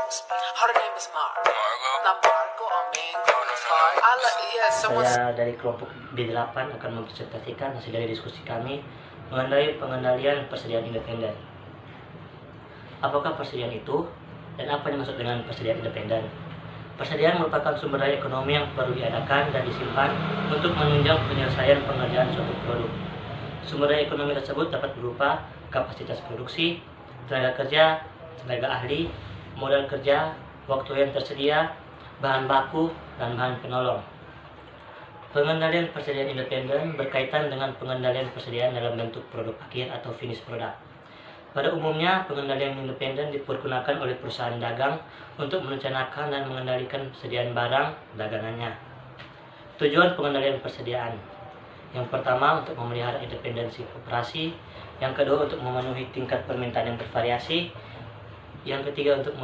Her name is Margo. Not Margo or Mango. Saya dari kelompok B8 akan mempresentasikan hasil dari diskusi kami mengenai pengendalian persediaan independen. Apakah persediaan itu dan apa yang dimaksud dengan persediaan independen? Persediaan merupakan sumber daya ekonomi yang perlu diadakan dan disimpan untuk menunjang penyelesaian pengerjaan suatu produk. Sumber daya ekonomi tersebut dapat berupa kapasitas produksi, tenaga kerja, tenaga ahli, modal kerja, waktu yang tersedia, bahan baku, dan bahan penolong. Pengendalian persediaan independen berkaitan dengan pengendalian persediaan dalam bentuk produk akhir atau finish product. Pada umumnya, pengendalian independen dipergunakan oleh perusahaan dagang untuk merencanakan dan mengendalikan persediaan barang dagangannya. Tujuan pengendalian persediaan: yang pertama, untuk memelihara independensi operasi; yang kedua, untuk memenuhi tingkat permintaan yang bervariasi; yang ketiga, untuk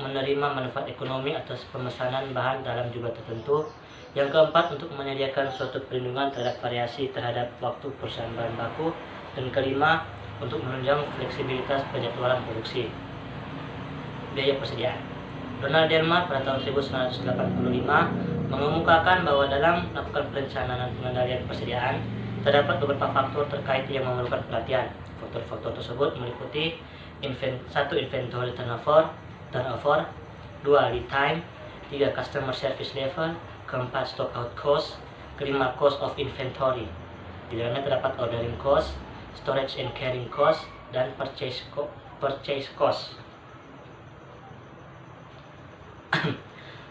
menerima manfaat ekonomi atas pemesanan bahan dalam jumlah tertentu; yang keempat, untuk menyediakan suatu perlindungan terhadap variasi terhadap waktu perusahaan bahan baku; dan kelima, untuk menunjang fleksibilitas penjadwalan produksi. Biaya persediaan. Ronald Delmar pada tahun 1985 mengemukakan bahwa dalam melakukan perencanaan pengendalian persediaan terdapat beberapa faktor terkait yang memerlukan perhatian. Faktor-faktor tersebut meliputi 1. Inventory turnover; 2. Lead time; 3. Customer service level; 4. Stock out cost; 5. Cost of inventory. Di dalamnya terdapat ordering cost, storage and carrying cost, dan purchase cost.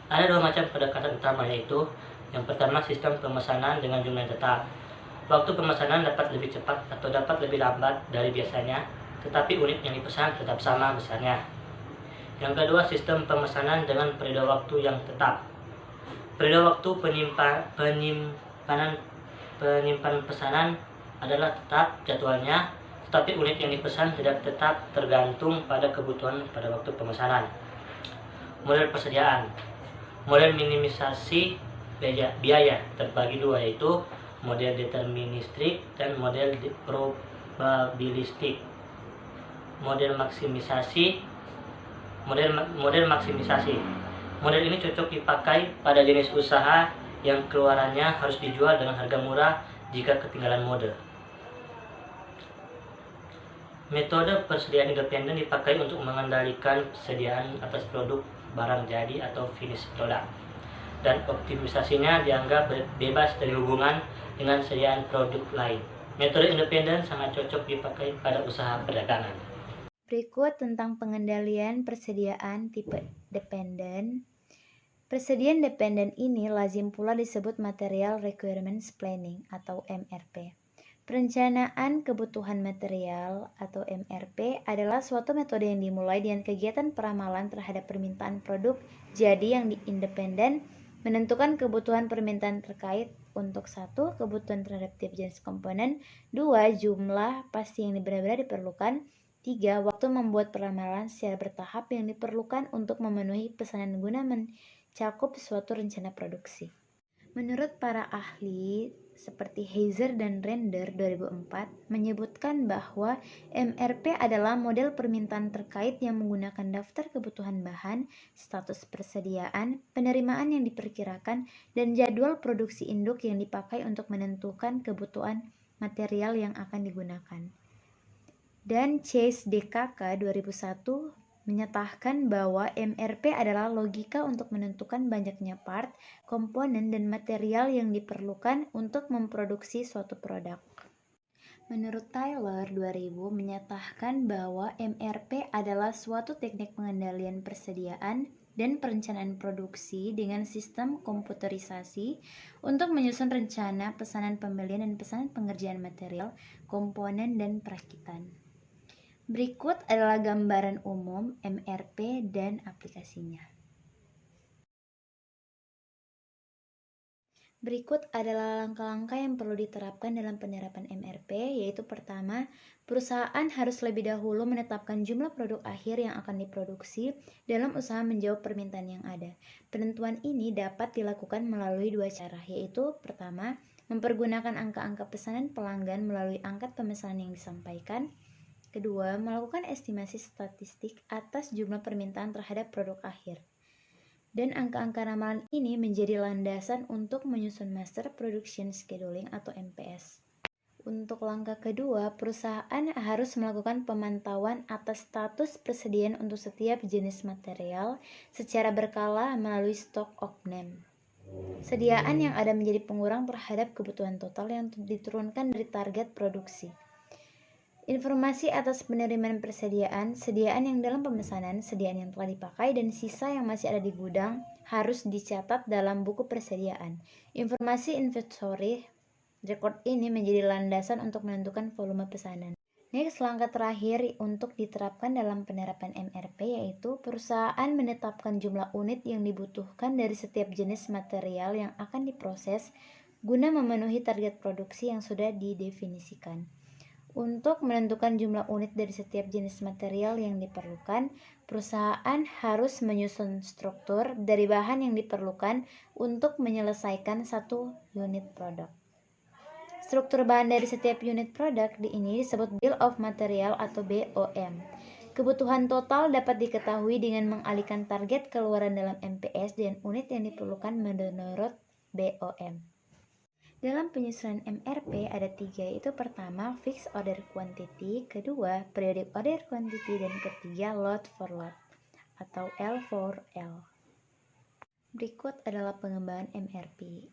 Ada dua macam pendekatan utama, yaitu yang pertama, sistem pemesanan dengan jumlah tetap. Waktu pemesanan dapat lebih cepat atau dapat lebih lambat dari biasanya, tetapi unit yang dipesan tetap sama besarnya. Yang kedua, sistem pemesanan dengan periode waktu yang tetap. Periode waktu penyimpanan pesanan adalah tetap jadwalnya, tetapi unit yang dipesan tidak tetap, tergantung pada kebutuhan pada waktu pemesanan. Model persediaan. Model minimisasi biaya terbagi dua, yaitu model deterministik dan model probabilistik. Model maksimisasi. Model ini cocok dipakai pada jenis usaha yang keluarannya harus dijual dengan harga murah jika ketinggalan mode. Metode persediaan independen dipakai untuk mengendalikan persediaan atas produk barang jadi atau finish product, dan optimisasinya dianggap bebas dari hubungan dengan sediaan produk lain. Metode independen sangat cocok dipakai pada usaha perdagangan. Berikut tentang pengendalian persediaan tipe dependen. Persediaan dependen ini lazim pula disebut Material Requirements Planning atau MRP. Perencanaan kebutuhan material atau MRP adalah suatu metode yang dimulai dengan kegiatan peramalan terhadap permintaan produk jadi yang independen, menentukan kebutuhan permintaan terkait untuk 1. Kebutuhan terhadap tiap jenis komponen; 2. Jumlah pasti yang benar-benar diperlukan; 3. Waktu membuat peramalan secara bertahap yang diperlukan untuk memenuhi pesanan guna mencakup suatu rencana produksi. Menurut para ahli seperti Heiser dan Render 2004 menyebutkan bahwa MRP adalah model permintaan terkait yang menggunakan daftar kebutuhan bahan, status persediaan, penerimaan yang diperkirakan, dan jadwal produksi induk yang dipakai untuk menentukan kebutuhan material yang akan digunakan. Dan Chase DKK 2001 menyatakan bahwa MRP adalah logika untuk menentukan banyaknya part, komponen, dan material yang diperlukan untuk memproduksi suatu produk. Menurut Taylor 2000 menyatakan bahwa MRP adalah suatu teknik pengendalian persediaan dan perencanaan produksi dengan sistem komputerisasi untuk menyusun rencana pesanan pembelian dan pesanan pengerjaan material, komponen, dan perakitan. Berikut adalah gambaran umum MRP dan aplikasinya. Berikut adalah langkah-langkah yang perlu diterapkan dalam penerapan MRP, yaitu pertama, perusahaan harus lebih dahulu menetapkan jumlah produk akhir yang akan diproduksi dalam usaha menjawab permintaan yang ada. Penentuan ini dapat dilakukan melalui dua cara, yaitu pertama, mempergunakan angka-angka pesanan pelanggan melalui angkat pemesanan yang disampaikan. Kedua, melakukan estimasi statistik atas jumlah permintaan terhadap produk akhir. Dan angka-angka ramalan ini menjadi landasan untuk menyusun Master Production Scheduling atau MPS. Untuk langkah kedua, perusahaan harus melakukan pemantauan atas status persediaan untuk setiap jenis material secara berkala melalui stock opname. Sediaan yang ada menjadi pengurang terhadap kebutuhan total yang diturunkan dari target produksi. Informasi atas penerimaan persediaan, sediaan yang dalam pemesanan, sediaan yang telah dipakai, dan sisa yang masih ada di gudang harus dicatat dalam buku persediaan. Informasi inventory record ini menjadi landasan untuk menentukan volume pesanan. Next, langkah terakhir untuk diterapkan dalam penerapan MRP yaitu perusahaan menetapkan jumlah unit yang dibutuhkan dari setiap jenis material yang akan diproses guna memenuhi target produksi yang sudah didefinisikan. Untuk menentukan jumlah unit dari setiap jenis material yang diperlukan, perusahaan harus menyusun struktur dari bahan yang diperlukan untuk menyelesaikan satu unit produk. Struktur bahan dari setiap unit produk ini disebut Bill of Material atau BOM. Kebutuhan total dapat diketahui dengan mengalihkan target keluaran dalam MPS dan unit yang diperlukan menurut BOM. Dalam penyusunan MRP ada 3, yaitu pertama Fixed Order Quantity, kedua Periodic Order Quantity, dan ketiga Lot for Lot atau L4L. Berikut adalah pengembangan MRP,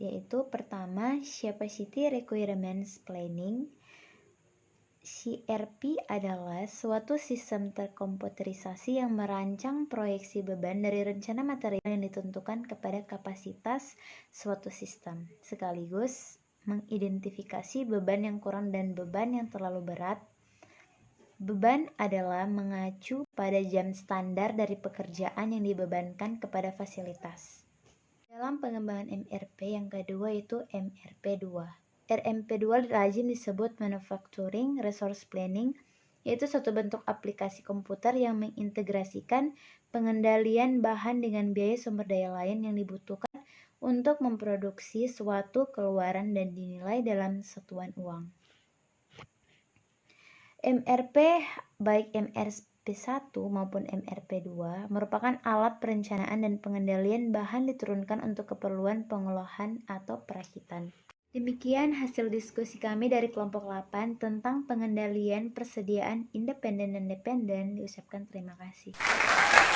yaitu pertama Capacity Requirements Planning. CRP adalah suatu sistem terkomputerisasi yang merancang proyeksi beban dari rencana material yang ditentukan kepada kapasitas suatu sistem, sekaligus mengidentifikasi beban yang kurang dan beban yang terlalu berat. Beban adalah mengacu pada jam standar dari pekerjaan yang dibebankan kepada fasilitas. Dalam pengembangan MRP yang kedua itu MRP2. RMP2 lazim disebut Manufacturing Resource Planning, yaitu suatu bentuk aplikasi komputer yang mengintegrasikan pengendalian bahan dengan biaya sumber daya lain yang dibutuhkan untuk memproduksi suatu keluaran dan dinilai dalam satuan uang. MRP baik MRP1 maupun MRP2 merupakan alat perencanaan dan pengendalian bahan diturunkan untuk keperluan pengolahan atau perakitan. Demikian hasil diskusi kami dari kelompok 8 tentang pengendalian persediaan independen dan dependen. Diucapkan terima kasih.